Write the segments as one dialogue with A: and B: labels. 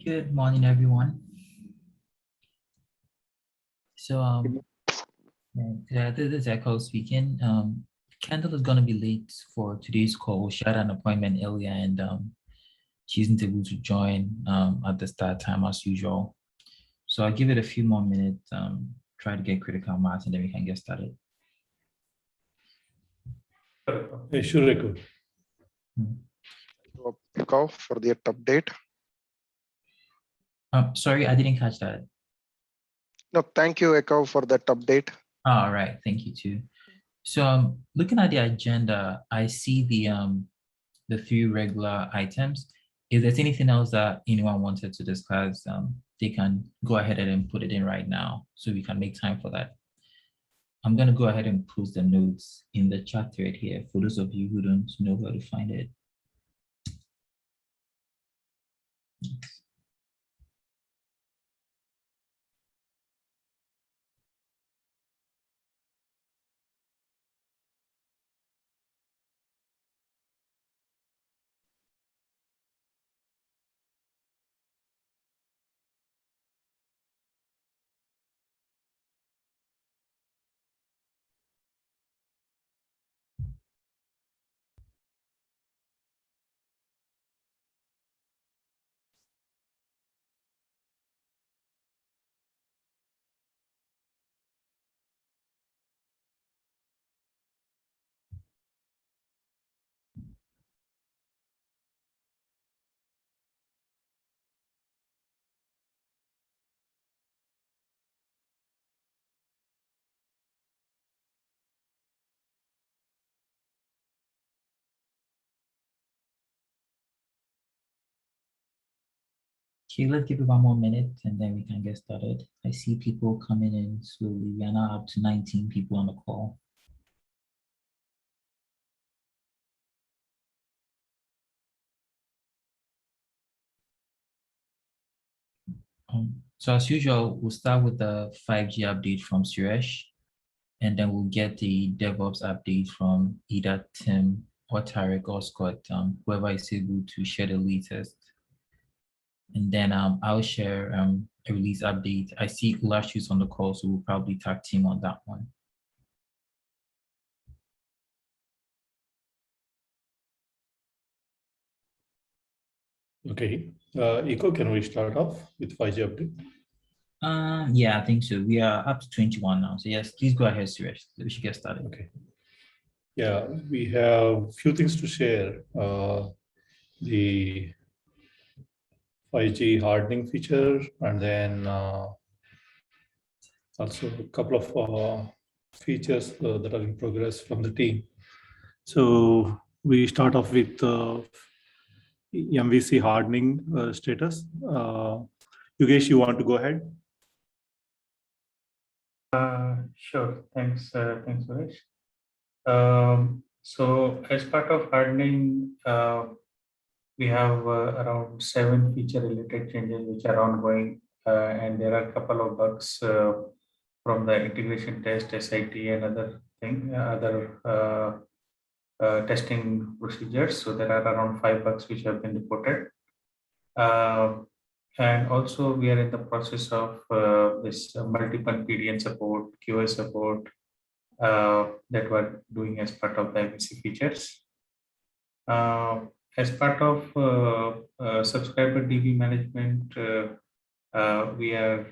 A: Good morning, everyone. So, this is Echo speaking. Kendall is going to be late for today's call. She had an appointment earlier and she isn't able to join at the start time as usual. So I'll give it a few more minutes, try to get critical mass, and then we can get started.
B: Sure, Echo.
C: Echo for the update.
A: Sorry, I didn't catch that.
C: No, thank you, Echo, for that update.
A: All right, thank you too. So looking at the agenda, I see the few regular items. If there's anything else that anyone wanted to discuss, they can go ahead and put it in right now so we can make time for that. I'm going to go ahead and post the notes in the chat thread here for those of you who don't know where to find it. Okay, let's give it one more minute and then we can get started. I see people coming in slowly. We are now up to 19 people on the call. So as usual, we'll start with the 5G update from Suresh, and then we'll get the Devops update from either Tim or Tarek or Scott, whoever is able to share the latest. And then I'll share a release update. I see Lashes on the call, so we'll probably tag team on that one.
B: Okay. Echo, can we start off with 5G update?
A: Yeah, I think so. We are up to 21 now. So yes, please go ahead, Suresh. We should get started.
B: Okay. Yeah, we have a few things to share. The 5G hardening feature, and then also a couple of features that are in progress from the team. So we start off with MVC hardening status. Yogesh, you want to go ahead?
D: Sure. Thanks, Suresh. So as part of hardening, we have around 7 feature-related changes which are ongoing, and there are a couple of bugs from the integration test, SIT, and other testing procedures. So there are around 5 bugs which have been reported. And also we are in the process of this multiple PDN support, QoS support that we're doing as part of the MVC features. As part of subscriber DB management, we are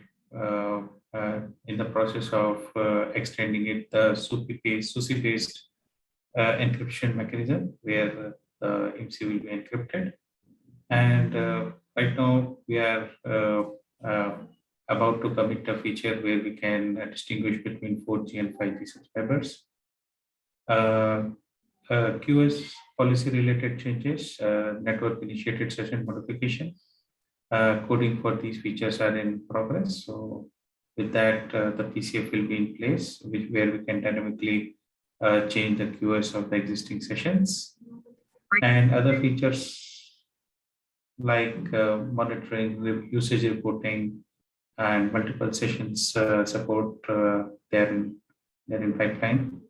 D: in the process of extending it the SUSI-based encryption mechanism where the MC will be encrypted. And right now we are about to commit a feature where we can distinguish between 4G and 5G subscribers. QoS policy related changes, network initiated session modification, coding for these features are in progress. So with that, the PCF will be in place, where we can dynamically change the QoS of the existing sessions. And other features like monitoring, usage reporting, and multiple sessions support, they're in pipeline,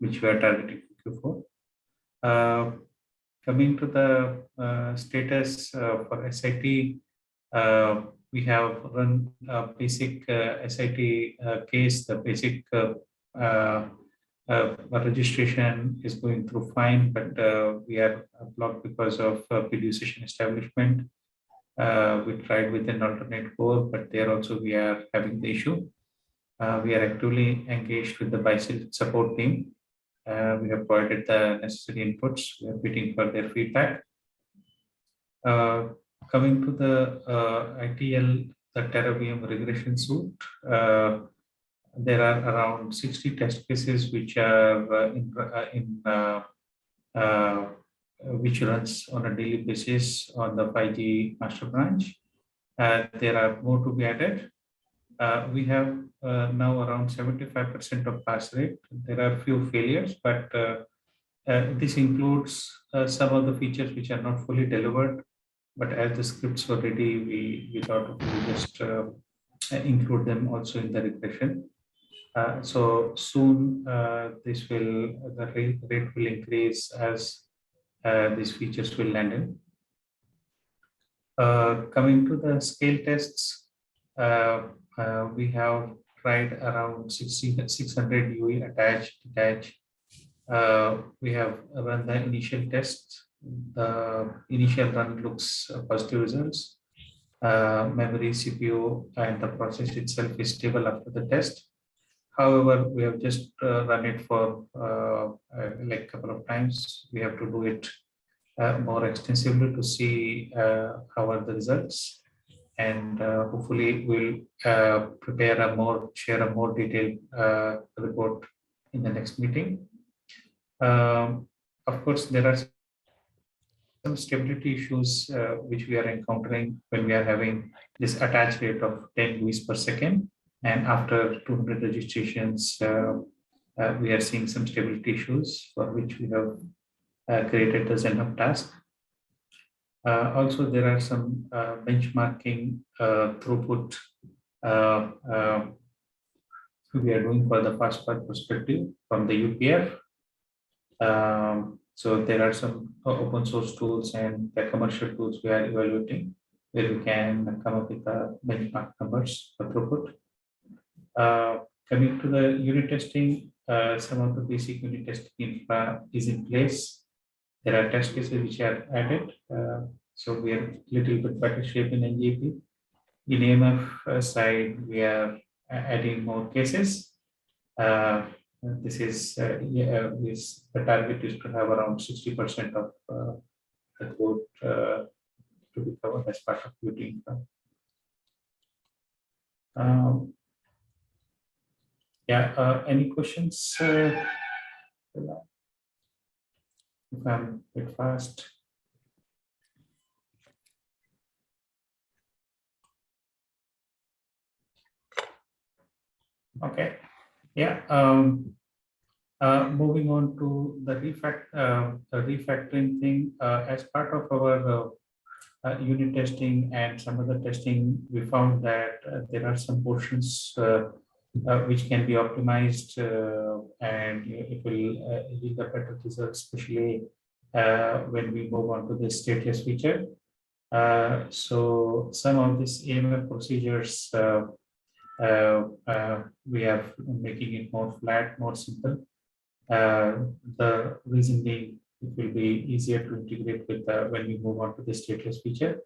D: which we are targeting for Q4. Coming to the status for SIT, we have run a basic SIT case. The basic registration is going through fine, but we are blocked because of fiduciation establishment. We tried with an alternate core, but there also we are having the issue. We are actively engaged with the BICIL support team. We have provided the necessary inputs. We are waiting for their feedback. Coming to the ITL, the TerraVM regression suite, there are around 60 test cases which are which runs on a daily basis on the 5G master branch. There are more to be added. We have now around 75% of pass rate. There are few failures, but this includes some of the features which are not fully delivered. But as the scripts were ready, we thought we just include them also in the regression. So soon the rate will increase as these features will land in. Coming to the scale tests, we have tried around 600 UE attach, detach. We have run the initial test. The initial run looks positive results. Memory, CPU, and the process itself is stable after the test. However, we have just run it for like a couple of times. We have to do it more extensively to see how are the results, and hopefully we'll share a more detailed report in the next meeting. Of course, there are some stability issues which we are encountering when we are having this attach rate of 10 UEs per second, and after 200 registrations, we are seeing some stability issues for which we have created the Zen task. Also, there are some benchmarking throughput we are doing for the fast path perspective from the UPF. So there are some open source tools and the commercial tools we are evaluating where we can come up with the benchmark numbers for throughput. Coming to the unit testing, some of the basic unit testing infra is in place. There are test cases which are added. So we are little bit better shape in NGP. In AMF side, we are adding more cases. This is the target is to have around 60% of the code to be covered as part of Qt infra. Any questions? If I'm a bit fast. Okay. Yeah. Moving on to the refactoring thing, as part of our unit testing and some other testing, we found that there are some portions which can be optimized and it will yield a better result, especially when we move on to the stateless feature. So some of these AML procedures we are making it more flat, more simple. The reason being it will be easier to integrate with when we move on to the stateless feature.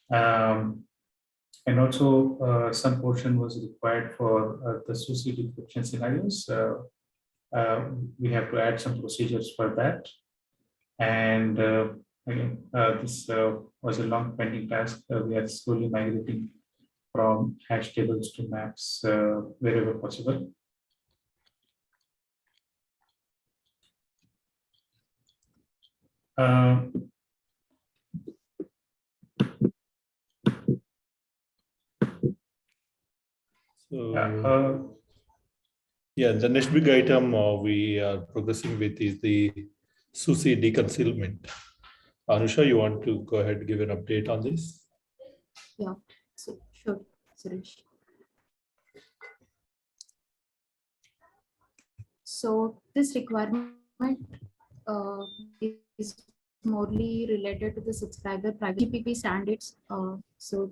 D: And also some portion was required for the SUSI decryption scenarios. We have to add some procedures for that. And again, this was a long pending task. We are slowly migrating from hash tables to maps wherever possible.
B: The next big item we are progressing with is the SUSI deconcealment. Anusha, you want to go ahead and give an update on this?
E: Yeah, so sure, Suresh. So this requirement is morely related to the subscriber private GPP standards. So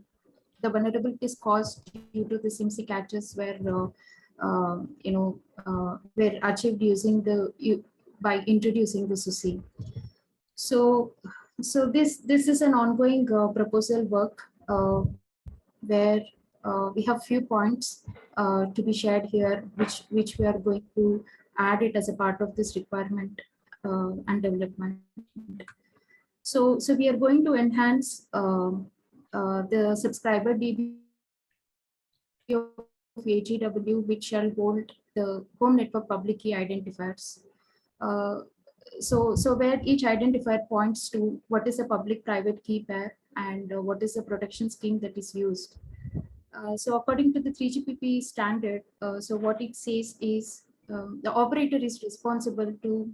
E: the vulnerabilities caused due to the SIMC catches were, were achieved using by introducing the SUSI. So, this is an ongoing proposal work where we have few points to be shared here, which we are going to add it as a part of this requirement and development. So we are going to enhance the subscriber DB of AGW, which shall hold the home network public key identifiers. So where each identifier points to what is a public-private key pair and what is the protection scheme that is used. So according to the 3GPP standard, so what it says is the operator is responsible to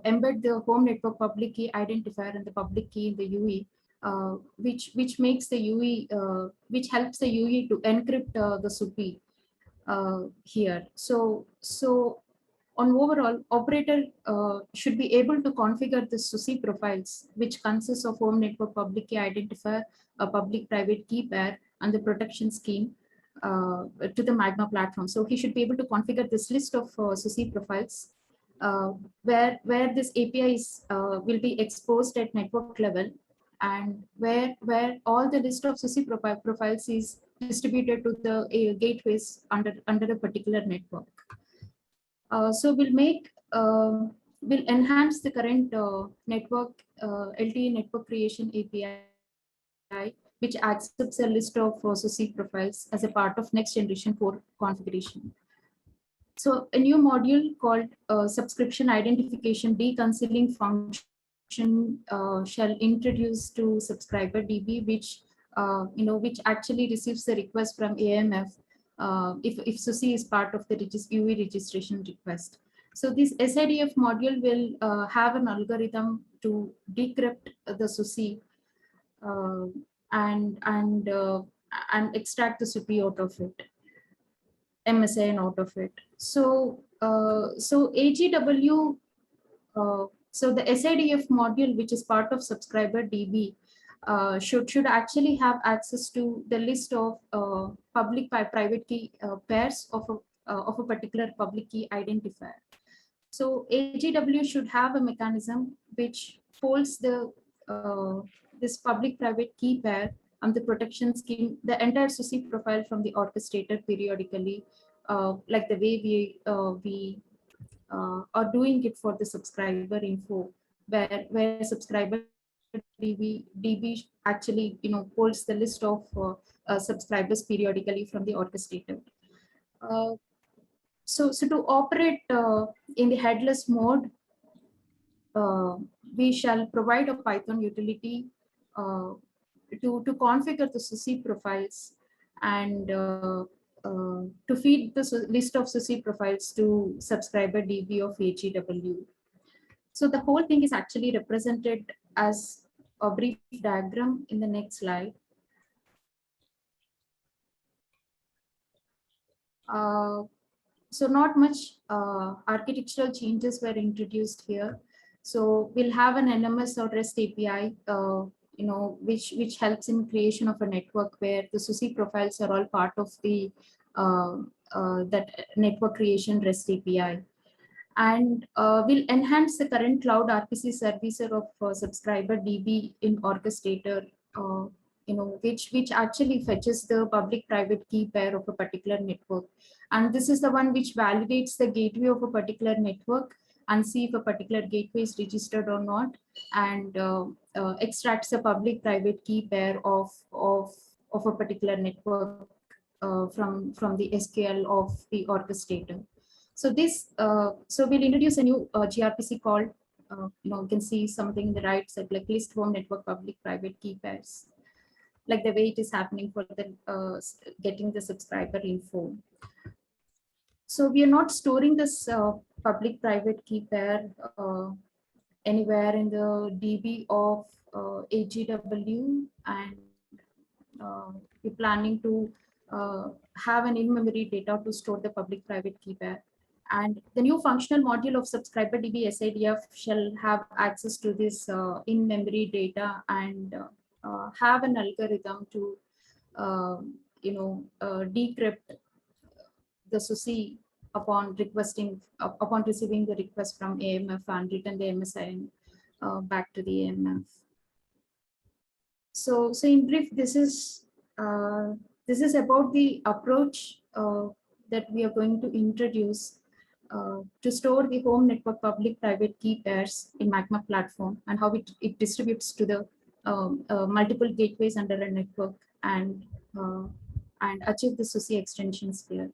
E: embed the home network public key identifier and the public key in the UE, which makes the UE, which helps the UE to encrypt the SUPI here. So on overall, operator should be able to configure the SUSI profiles, which consists of home network public key identifier, a public-private key pair, and the protection scheme to the Magma platform. So he should be able to configure this list of SUSI profiles, where this API will be exposed at network level, and where all the list of SUSI profiles is distributed to the gateways under a particular network. So we'll enhance the current network LTE network creation API, which accepts a list of SUSI profiles as a part of next generation core configuration. So a new module called subscription identification deconcealing function shall introduce to subscriber DB, which which actually receives the request from AMF if SUSI is part of the UE registration request. So this SIDF module will have an algorithm to decrypt the SUSI and extract the SUPI out of it, MSIN out of it. So AGW, so the SIDF module, which is part of subscriber DB, should actually have access to the list of public private key pairs of a particular public key identifier. So AGW should have a mechanism which holds the this public private key pair and the protection scheme, the entire SUSI profile from the orchestrator periodically, like the way we are doing it for the subscriber info, where subscriber DB actually holds the list of subscribers periodically from the orchestrator. So to operate in the headless mode, we shall provide a Python utility to configure the SUSI profiles and to feed the list of SUSI profiles to subscriber DB of AGW. So the whole thing is actually represented as a brief diagram in the next slide. So not much architectural changes were introduced here. So we'll have an NMS or REST API, which helps in creation of a network where the SUSI profiles are all part of the that network creation REST API. And we'll enhance the current cloud RPC servicer of subscriber DB in orchestrator, which actually fetches the public-private key pair of a particular network. And this is the one which validates the gateway of a particular network and see if a particular gateway is registered or not, and extracts a public-private key pair of a particular network from the SQL of the orchestrator. So this, so we'll introduce a new gRPC called, you can see something in the right side, like list home network public private key pairs, like the way it is happening for the getting the subscriber info. So we are not storing this public private key pair anywhere in the DB of AGW, and we're planning to have an in-memory data to store the public private key pair. And the new functional module of subscriber-DB SIDF shall have access to this in-memory data and have an algorithm to, decrypt the SUSI upon upon receiving the request from AMF and return the MSIN back to the AMF. So in brief, this is about the approach that we are going to introduce to store the home network public-private key pairs in Magma platform, and how it distributes to the multiple gateways under a network, and achieve the SUSI extensions here.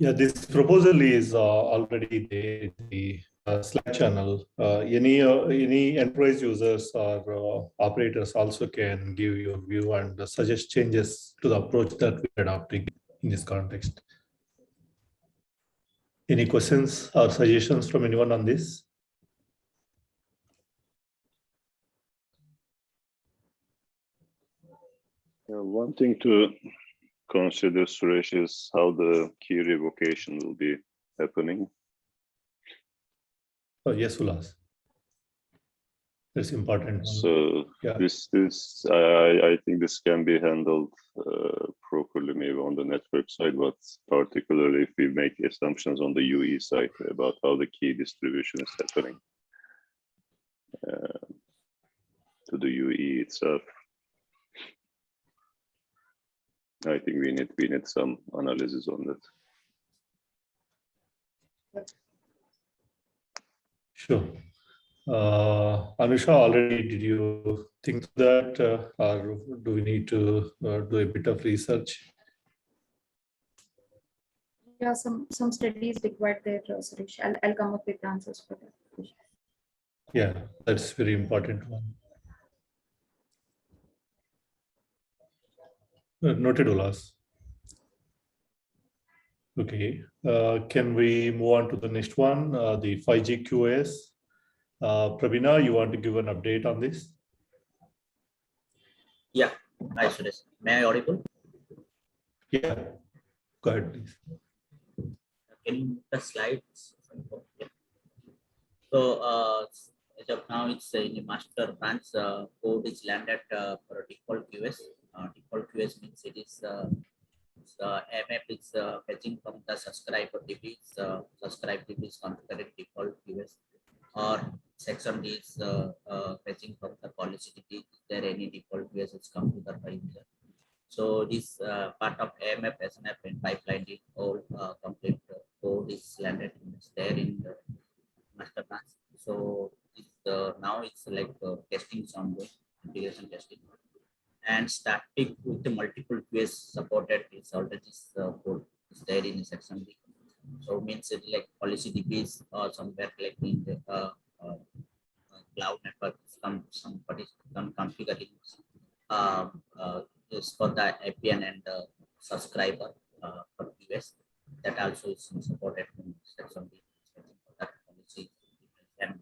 B: Yeah, this proposal is already there in the Slack channel. Any enterprise users or operators also can give your view and suggest changes to the approach that we're adopting in this context. Any questions or suggestions from anyone on this?
F: One thing to consider, Suresh, is how the key revocation will be happening.
B: Oh, yes, Ulas. That's important.
F: So
B: yeah.
F: I think this can be handled properly, maybe on the network side, but particularly if we make assumptions on the UE side about how the key distribution is happening to the UE itself. I think we need some analysis on that.
B: Sure. Anusha, already did you think that, or do we need to do a bit of research?
E: Yeah, some studies required there, Suresh. I'll come up with answers for that.
B: Yeah, that's very important one. Noted, Ulas. Okay, can we move on to the next one, the 5G QoS? Pravina, you want to give an update on this?
G: Yeah, hi Suresh. May I audible?
B: Yeah, go ahead, please.
G: Can you move the slides? Yeah. So as of now, it's in the master branch code is landed for a default QoS. Default QoS means it is MF is fetching from the subscriber DB. Subscriber DB is configured default QoS, or section D is fetching from the policy DB. Is there any default QoS is come to the file user? So this part of AMF, SNF, and pipeline is all complete code is landed there in the master branch. So now it's like testing is ongoing, integration testing, and starting with the multiple QoS supported is already code is there in section B. So means it like policy DBs or somewhere like in the cloud network, somebody some configuring is for the APN and subscriber for QoS. That also is supported in section B. That policy and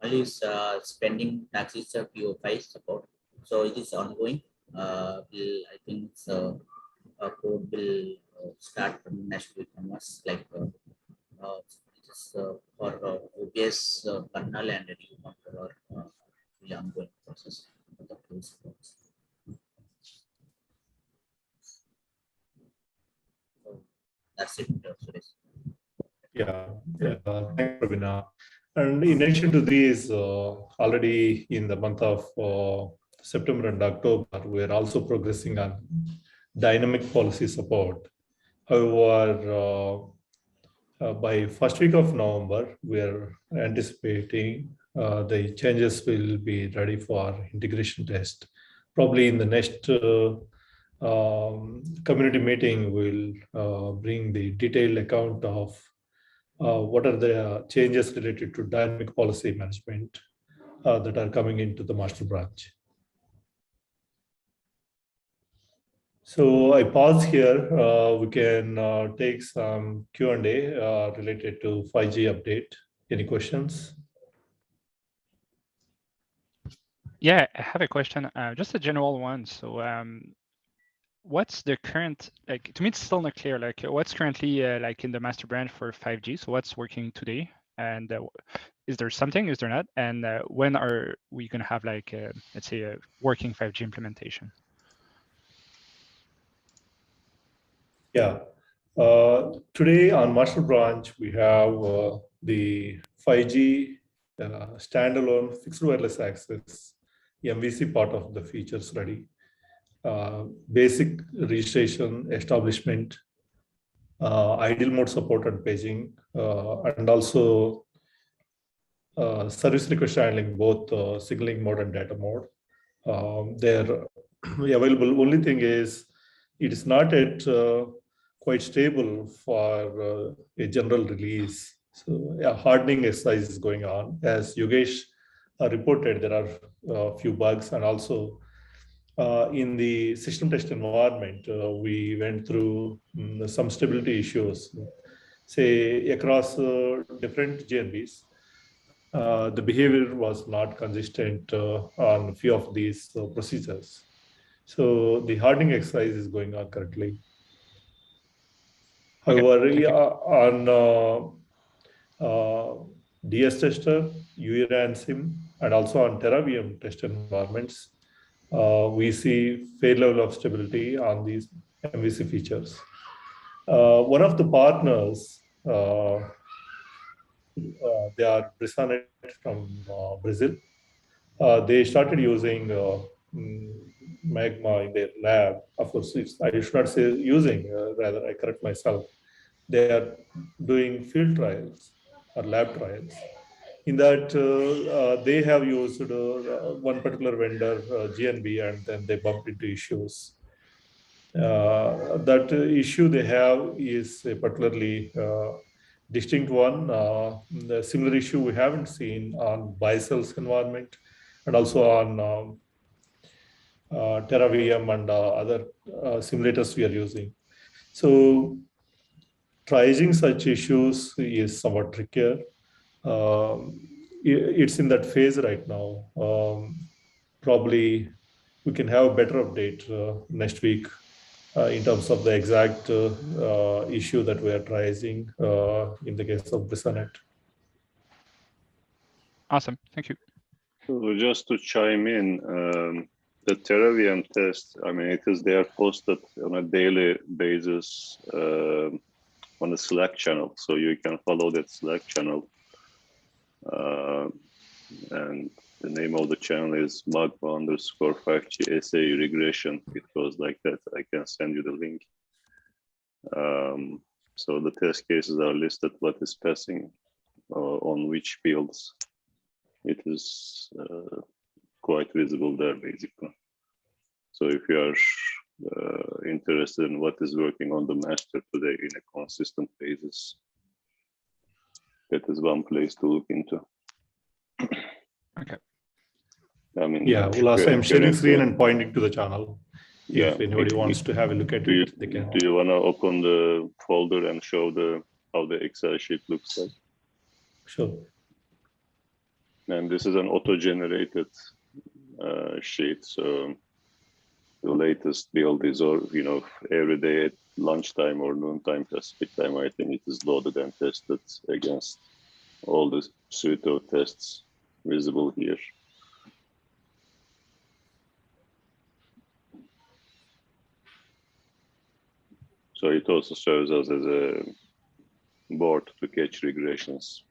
G: one is spending taxes PO5 support. So it is ongoing. I think code will start from next week onwards, like it is for OBS kernel and new controller the ongoing process for the code supports. So that's it, Suresh.
B: Yeah, thanks, Pravina. And in addition to these, already in the month of September and October, we are also progressing on dynamic policy support. However, by first week of November, we are anticipating the changes will be ready for integration test. Probably in the next community meeting, we'll bring the detailed account of what are the changes related to dynamic policy management that are coming into the master branch. So I pause here. We can take some Q&A related to 5G update. Any questions?
H: Yeah, I have a question, just a general one. So what's the current, like, to me, it's still not clear, like what's currently like in the master branch for 5G? So what's working today? And is there something, is there not? And when are we going to have like, let's say a working 5G implementation?
B: Yeah. Today on master branch, we have the 5G standalone fixed wireless access MVC part of the features ready. Basic registration, establishment, ideal mode support and paging, and also service request handling, both signaling mode and data mode. They're available. Only thing is, it is not yet quite stable for a general release. So a hardening exercise is going on. As Yogesh reported, there are a few bugs, and also in the system test environment, we went through some stability issues, say across different GNBs. The behavior was not consistent on a few of these procedures. So the hardening exercise is going on currently. However, on DS tester, UERA SIM, and also on TeraVM test environments, we see fair level of stability on these MVC features. One of the partners, they are Brisanet from Brazil. They started using Magma in their lab. Of course, I should not say using, rather I correct myself. They are doing field trials or lab trials. In that, they have used one particular vendor, GNB, and then they bumped into issues. That issue they have is a particularly distinct one. The similar issue we haven't seen on BiCell's environment and also on TeraVM and other simulators we are using. So triaging such issues is somewhat trickier. It's in that phase right now. Probably we can have a better update next week in terms of the exact issue that we are triaging in the case of Brisanet.
H: Awesome, thank you.
F: So just to chime in, the TeraVM test, I mean, they are posted on a daily basis on the Slack channel, so you can follow that Slack channel. And the name of the channel is Magma_5G SA regression. It goes like that. I can send you the link. So the test cases are listed, what is passing on which fields. It is quite visible there, basically. So if you are interested in what is working on the master today in a consistent basis, that is one place to look into.
H: Okay.
F: I mean,
B: yeah, Ulas, I'm sharing screen and pointing to the channel. If anybody wants to have a look at it, they can.
F: Do you want to open the folder and show how the Excel sheet looks like?
B: Sure.
F: And this is an auto-generated sheet. So the latest build is, or every day at lunchtime or noontime Pacific time, I think it is loaded and tested against all the suite of tests visible here. So it also serves us as a board to catch regressions.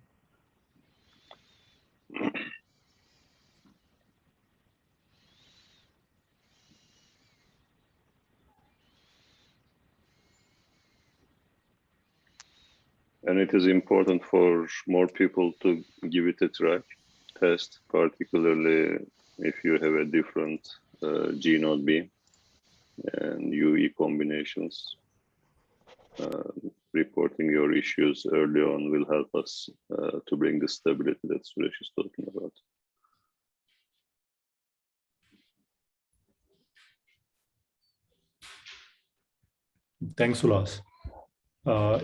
F: And it is important for more people to give it a try, test, particularly if you have a different G node B and UE combinations. Reporting your issues early on will help us to bring the stability that Suresh is talking about.
B: Thanks, Ulas.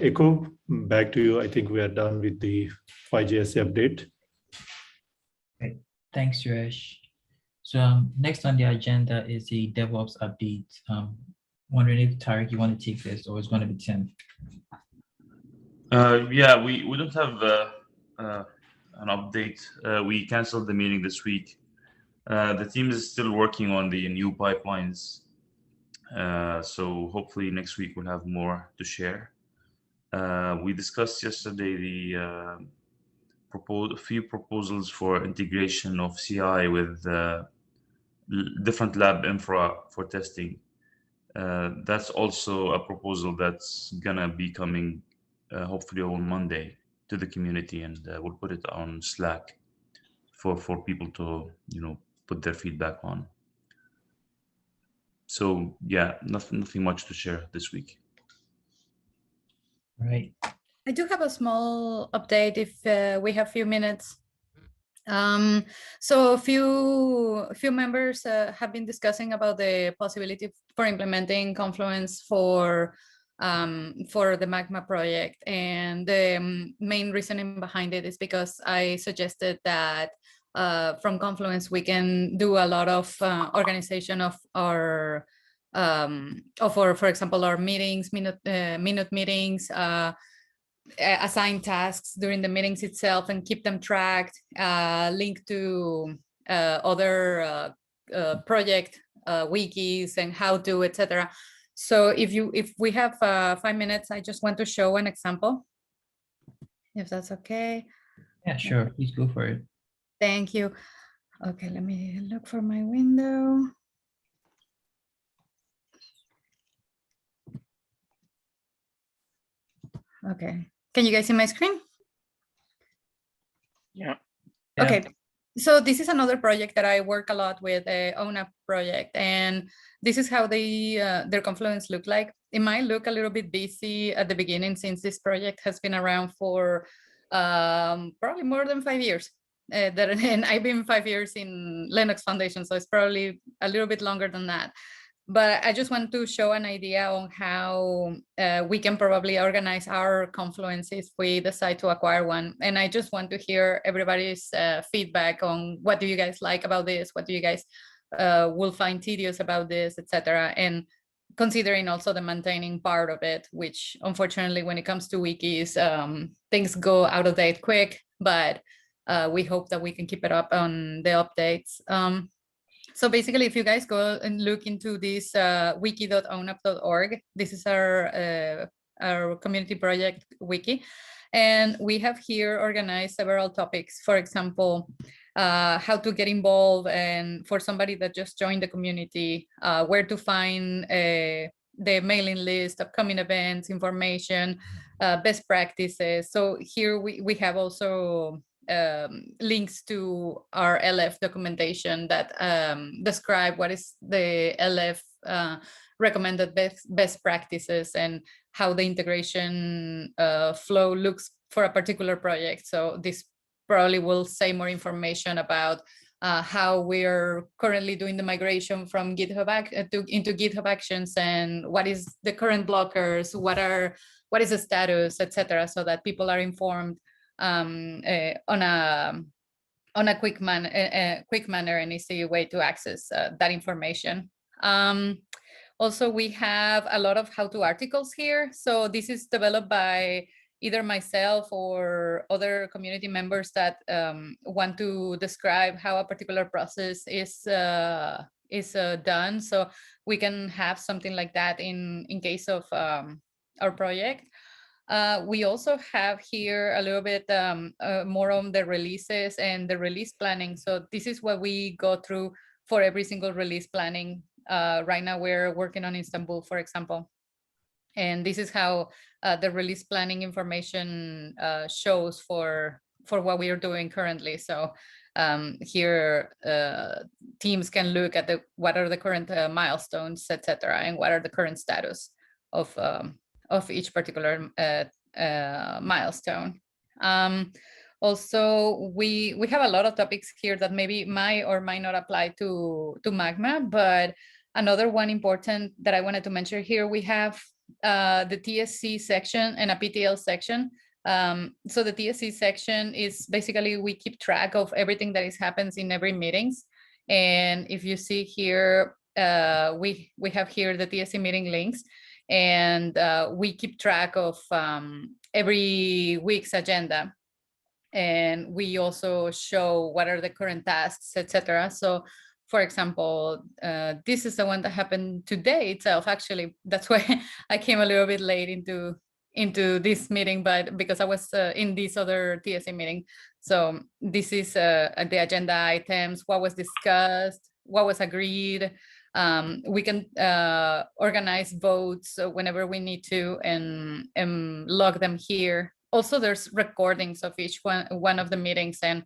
B: Echo, back to you. I think we are done with the 5GSA update.
A: Great. Thanks, Suresh. So next on the agenda is the DevOps update. Wondering if Tarek, you want to take this, or it's going to be Tim?
I: Yeah, we don't have an update. We canceled the meeting this week. The team is still working on the new pipelines. So hopefully next week we'll have more to share. We discussed yesterday the a few proposals for integration of CI with different lab infra for testing. That's also a proposal that's gonna be coming hopefully on Monday to the community, and we'll put it on Slack for people to put their feedback on. So yeah, nothing much to share this week.
A: Right.
J: I do have a small update if we have a few minutes. So a few members have been discussing about the possibility for implementing Confluence for the Magma project, and the main reasoning behind it is because I suggested that from Confluence we can do a lot of organization of our for example, our meetings, minute meetings, assign tasks during the meetings itself and keep them tracked, link to other project wikis and how to, etc. So if we have 5 minutes, I just want to show an example, if that's okay.
A: Yeah, sure. Please go for it.
J: Thank you. Okay, let me look for my window. Okay, can you guys see my screen?
H: Yeah.
J: Okay, so this is another project that I work a lot with, OwnUp project, and this is how they their Confluence look like. It might look a little bit busy at the beginning since this project has been around for probably more than 5 years. And I've been 5 years in Linux Foundation, so it's probably a little bit longer than that. But I just want to show an idea on how we can probably organize our Confluence if we decide to acquire one. And I just want to hear everybody's feedback on what do you guys like about this? What do you guys will find tedious about this, etc. And considering also the maintaining part of it, which unfortunately, when it comes to wikis, things go out of date quick, but we hope that we can keep it up on the updates. So basically, if you guys go and look into this wiki.ownup.org, this is our community project wiki. And we have here organized several topics. For example, how to get involved, and for somebody that just joined the community, where to find the mailing list, upcoming events, information, best practices. So here we have also links to our LF documentation that describe what is the LF recommended best practices and how the integration flow looks for a particular project. So this probably will say more information about how we're currently doing the migration from GitHub into GitHub Actions, and what is the current blockers, what is the status, etc., so that people are informed on a quick manner and easy way to access that information. Also, we have a lot of how-to articles here. So this is developed by either myself or other community members that want to describe how a particular process is done. So we can have something like that in case of our project. We also have here a little bit more on the releases and the release planning. So this is what we go through for every single release planning. Right now we're working on Istanbul, for example. And this is how the release planning information shows for what we are doing currently. So here teams can look at what are the current milestones, etc., and what are the current status of each particular milestone. Also, we have a lot of topics here that maybe might or might not apply to Magma, but another one important that I wanted to mention here, we have the TSC section and a PTL section. So the TSC section is basically we keep track of everything that happens in every meetings. And if you see here, we have here the TSC meeting links, and we keep track of every week's agenda. And we also show what are the current tasks, etc. So for example, this is the one that happened today itself. Actually, that's why I came a little bit late into this meeting, but because I was in this other TSA meeting. So this is the agenda items, what was discussed, what was agreed. We can organize votes whenever we need to, and log them here. Also, there's recordings of each one of the meetings, and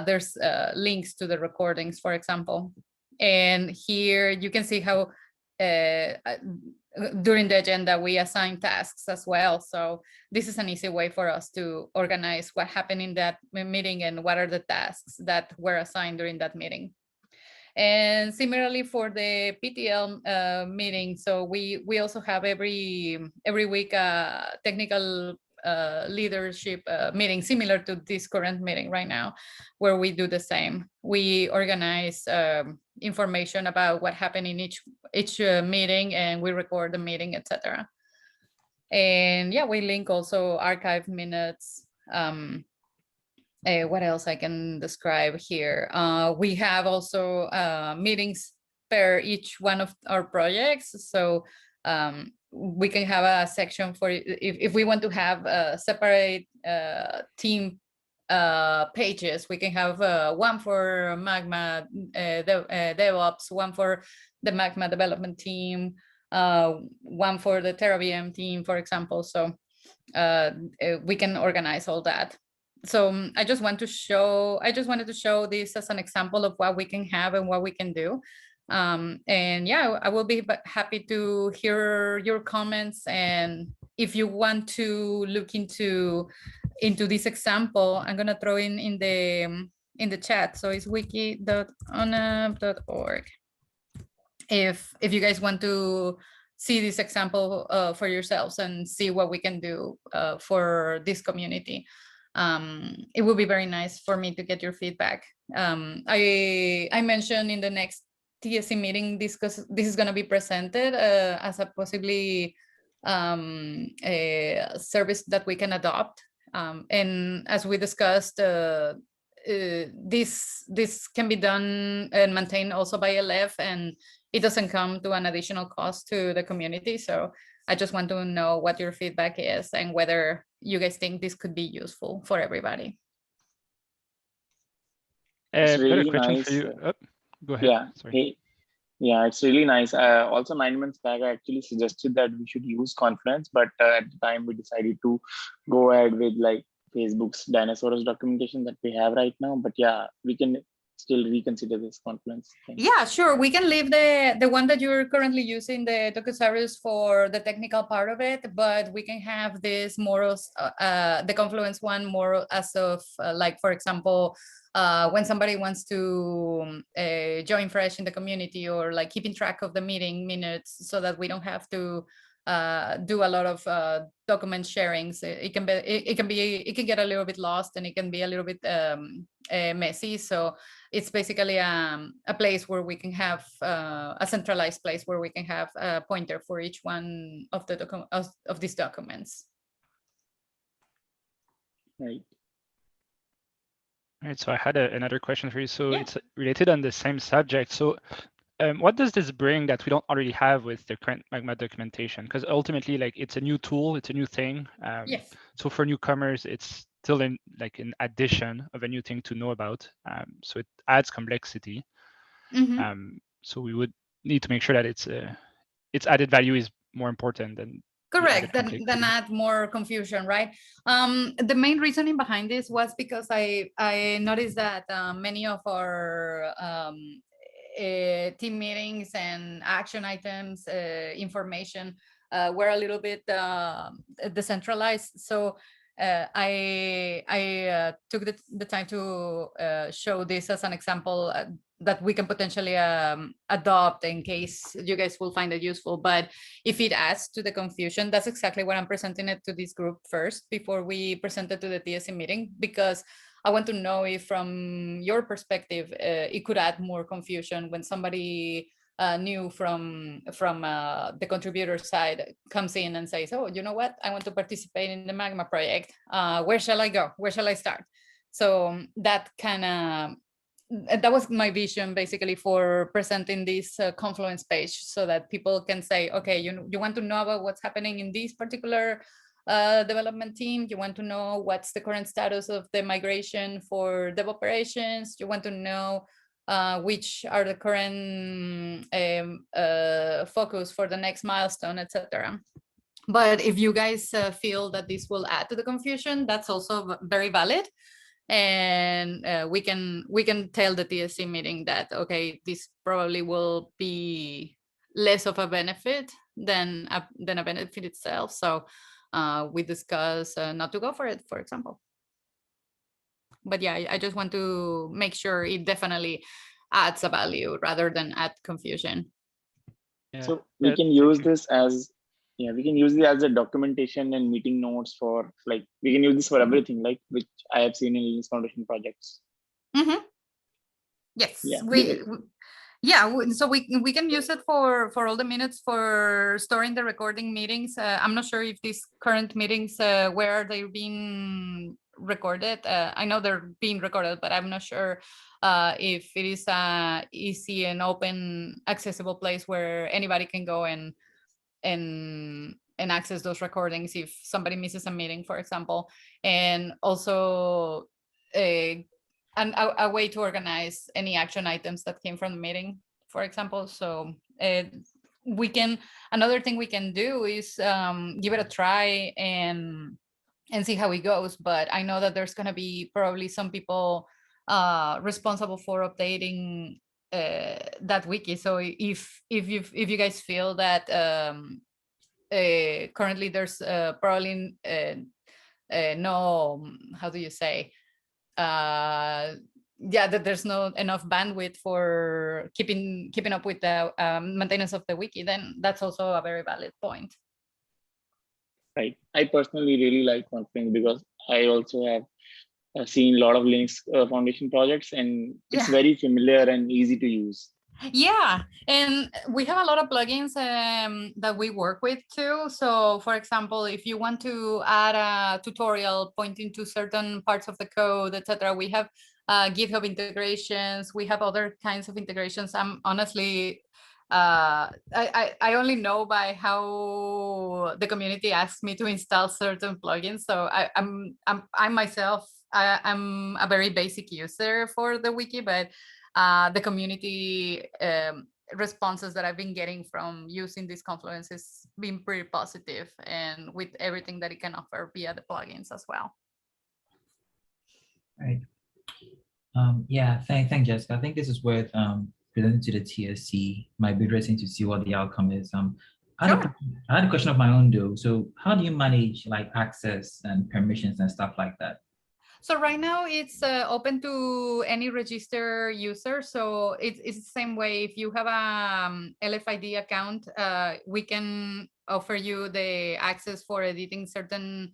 J: there's links to the recordings, for example. And here you can see how during the agenda we assign tasks as well. So this is an easy way for us to organize what happened in that meeting and what are the tasks that were assigned during that meeting. And similarly for the PTL meeting, so we also have every week technical leadership meeting similar to this current meeting right now, where we do the same. We organize information about what happened in each meeting, and we record the meeting, etc. And yeah, we link also archive minutes. What else I can describe here? We have also meetings per each one of our projects. So we can have a section for if we want to have separate team pages. We can have one for Magma Devops, one for the Magma development team, one for the TerraVM team, for example. So we can organize all that. So I just wanted to show this as an example of what we can have and what we can do. And yeah, I will be happy to hear your comments. And if you want to look into this example, I'm gonna throw in the chat. So it's wiki.onapp.org. If you guys want to see this example for yourselves and see what we can do for this community. It would be very nice for me to get your feedback. I mentioned in the next TSC meeting, this is going to be presented as a possibly a service that we can adopt. And as we discussed, this can be done and maintained also by LF, and it doesn't come to an additional cost to the community. So I just want to know what your feedback is and whether you guys think this could be useful for everybody.
K: It's
H: I've got a
K: really
H: question
K: nice.
H: for you. Oh, go ahead.
K: Yeah.
H: Sorry.
K: Hey, yeah, it's really nice. Also, 9 months back, I actually suggested that we should use Confluence, but at the time we decided to go ahead with like Facebook's dinosaurs documentation that we have right now. But yeah, we can still reconsider this Confluence thing.
J: Yeah, sure. We can leave the one that you're currently using, the Docusaurus, for the technical part of it, but we can have this more the Confluence one more as of like, for example, when somebody wants to join fresh in the community, or like keeping track of the meeting minutes, so that we don't have to do a lot of document sharings. It can get a little bit lost, and it can be a little bit messy. So it's basically a place where we can have a centralized place where we can have a pointer for each one of the of these documents.
K: Right.
H: All right, so I had another question for you. So
J: Yeah.
H: it's related on the same subject. So what does this bring that we don't already have with the current Magma documentation? Because ultimately, like, it's a new tool, it's a new thing.
J: Yes.
H: So for newcomers, it's still an addition of a new thing to know about. So it adds complexity.
J: Mm-hmm.
H: So we would need to make sure that its added value is more important than
J: Correct, than add more confusion, right? The main reasoning behind this was because I noticed that many of our team meetings and action items information were a little bit decentralized. So I took the time to show this as an example that we can potentially adopt in case you guys will find it useful. But if it adds to the confusion, that's exactly what I'm presenting it to this group first before we present it to the TSC meeting, because I want to know if from your perspective, it could add more confusion when somebody new from the contributor side comes in and says, oh, you know what, I want to participate in the Magma project. Where shall I go? Where shall I start? So that kind of, that was my vision basically for presenting this Confluence page, so that people can say, okay, you want to know about what's happening in this particular development team, you want to know what's the current status of the migration for dev operations, you want to know which are the current focus for the next milestone, etc. But if you guys feel that this will add to the confusion, that's also very valid. And we can tell the TSC meeting that, okay, this probably will be less of a benefit than a benefit itself. So we discuss not to go for it, for example. But yeah, I just want to make sure it definitely adds a value rather than add confusion.
K: Yeah. So we can use this as, we can use it as a documentation and meeting notes for, like, we can use this for everything, like, which I have seen in Linux Foundation projects.
J: Mm-hmm. Yes, so we can use it for all the minutes for storing the recording meetings. I'm not sure if these current meetings, where are they being recorded? I know they're being recorded, but I'm not sure if it is a easy and open accessible place where anybody can go and access those recordings if somebody misses a meeting, for example. And also a way to organize any action items that came from the meeting, for example. So we can, another thing we can do is give it a try and see how it goes. But I know that there's going to be probably some people responsible for updating that wiki. So if you guys feel that currently there's probably no, how do you say, that there's no enough bandwidth for keeping up with the maintenance of the wiki, then that's also a very valid point.
K: Right. I personally really like Confluence because I also have seen a lot of Linux Foundation projects, and it's very familiar and easy to use.
J: Yeah, and we have a lot of plugins that we work with too. So for example, if you want to add a tutorial pointing to certain parts of the code, etc., we have GitHub integrations, we have other kinds of integrations. I'm honestly, I only know by how the community asks me to install certain plugins. So I myself, I'm a very basic user for the wiki, but the community responses that I've been getting from using this Confluence has been pretty positive, and with everything that it can offer via the plugins as well.
A: Right. Yeah, thank Jessica. I think this is worth presenting to the TSC. Might be interesting to see what the outcome is. I had a question of my own though. So how do you manage like access and permissions and stuff like that?
J: So right now it's open to any registered user. So it's the same way. If you have a LFID account, we can offer you the access for editing certain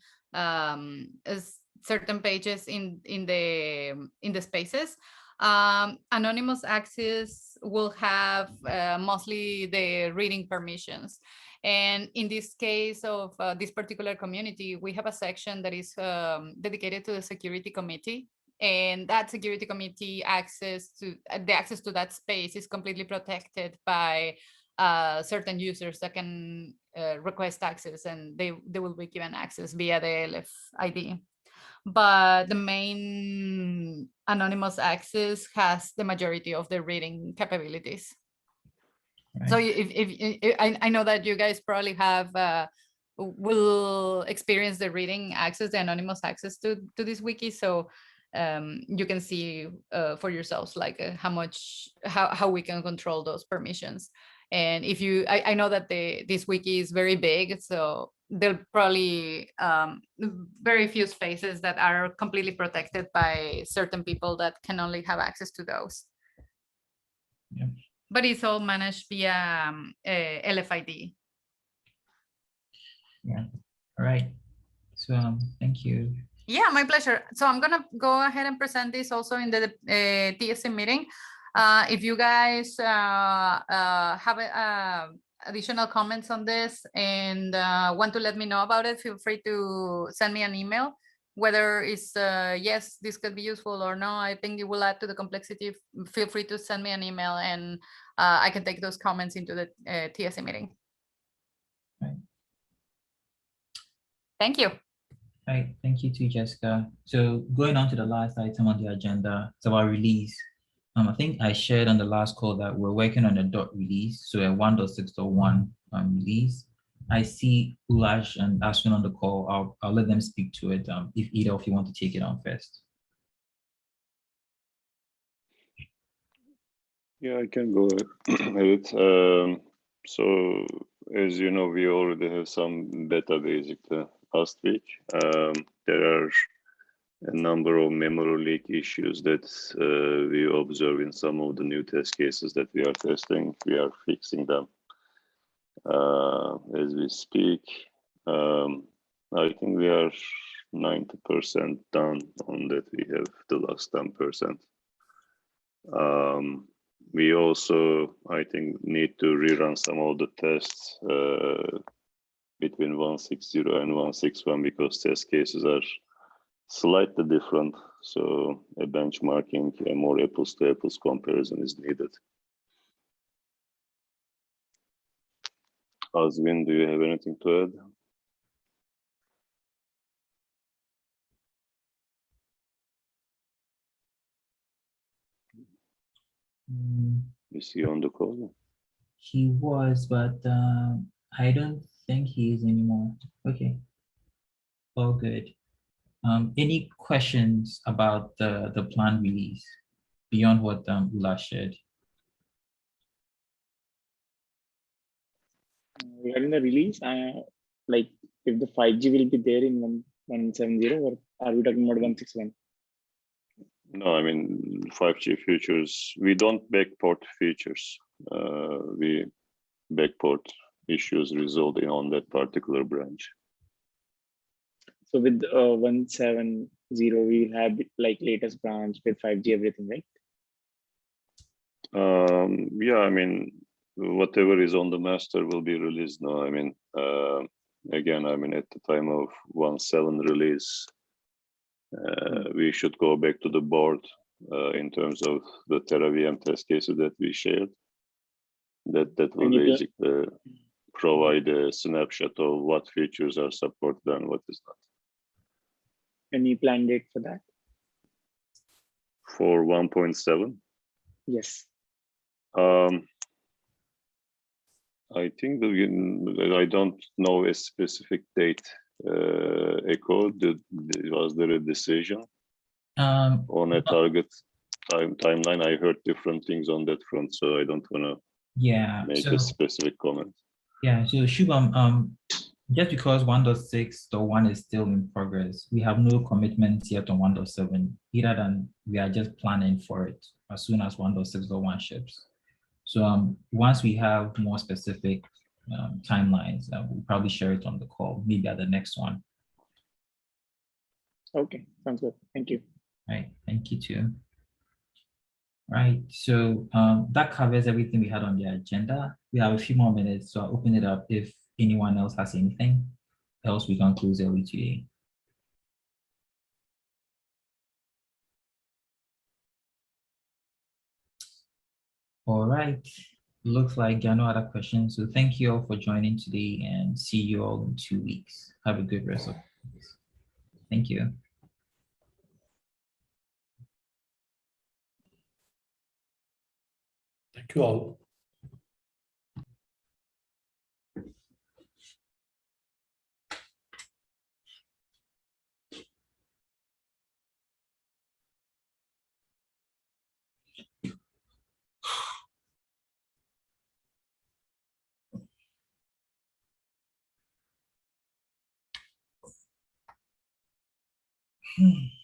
J: certain pages in the spaces. Anonymous access will have mostly the reading permissions. And in this case of this particular community, we have a section that is dedicated to the security committee. And that security committee access to that space is completely protected by certain users that can request access, and they will be given access via the LFID. But the main anonymous access has the majority of the reading capabilities. Right. So if I know that you guys probably have will experience the reading access, the anonymous access to this wiki, so you can see for yourselves like how we can control those permissions. And if you, I know that this wiki is very big, so there'll probably very few spaces that are completely protected by certain people that can only have access to those. Yeah. But it's all managed via LFID.
A: Yeah. All right. So thank you.
J: Yeah, my pleasure. So I'm gonna go ahead and present this also in the TSC meeting. If you guys have additional comments on this and want to let me know about it, feel free to send me an email. Whether it's yes, this could be useful or no, I think it will add to the complexity. Feel free to send me an email and I can take those comments into the TSC meeting.
A: Right.
J: Thank you.
A: Right, thank you too, Jessica. So going on to the last item on the agenda, it's our release. I think I shared on the last call that we're working on a dot release, so a 1.6.1 release. I see Ulash and Ashwin on the call. I'll let them speak to it if either of you want to take it on first.
F: Yeah, I can go ahead. So as you know, we already have some beta basic last week. There are a number of memory leak issues that we observe in some of the new test cases that we are testing. We are fixing them as we speak. I think we are 90% done on that. We have the last 10%. We also, I think, need to rerun some of the tests between 1.6.0 and 1.6.1 because test cases are slightly different. So a benchmarking, a more apples to apples comparison is needed. Azwin, do you have anything to add? Is he on the call?
A: He was, but I don't think he is anymore. Okay, all good. Any questions about the planned release beyond what Ula shared?
K: Regarding the release, like if the 5G will be there in 1.7.0 or are we talking about 1.6.1?
F: No, I mean 5G features. We don't backport features. We backport issues resulting on that particular branch.
K: So with 1.7.0, we have like latest branch with 5G everything, right?
F: Yeah, I mean whatever is on the master will be released now. I mean, again, I mean at the time of 1.7 release, we should go back to the board in terms of the TeraVM test cases that we shared. That will basically provide a snapshot of what features are supported and what is not.
K: Any planned date for that?
F: For 1.7?
K: Yes.
F: I think I don't know a specific date. Echo, was there a decision on a target timeline? I heard different things on that front, so I don't want to make a specific comment.
A: Yeah, so Shubham, just because 1.6.1 is still in progress, we have no commitments yet on 1.7, either than we are just planning for it as soon as 1.6.1 ships. So once we have more specific timelines, we'll probably share it on the call, maybe at the next one.
K: Okay, sounds good. Thank you.
A: Right, thank you too. Right, so that covers everything we had on the agenda. We have a few more minutes, so I'll open it up if anyone else has anything. Else we can close early today. All right, looks like there are no other questions. So thank you all for joining today and see you all in 2 weeks. Have a good rest of the week. Thank you.
B: Thank you all.
A: Hmm.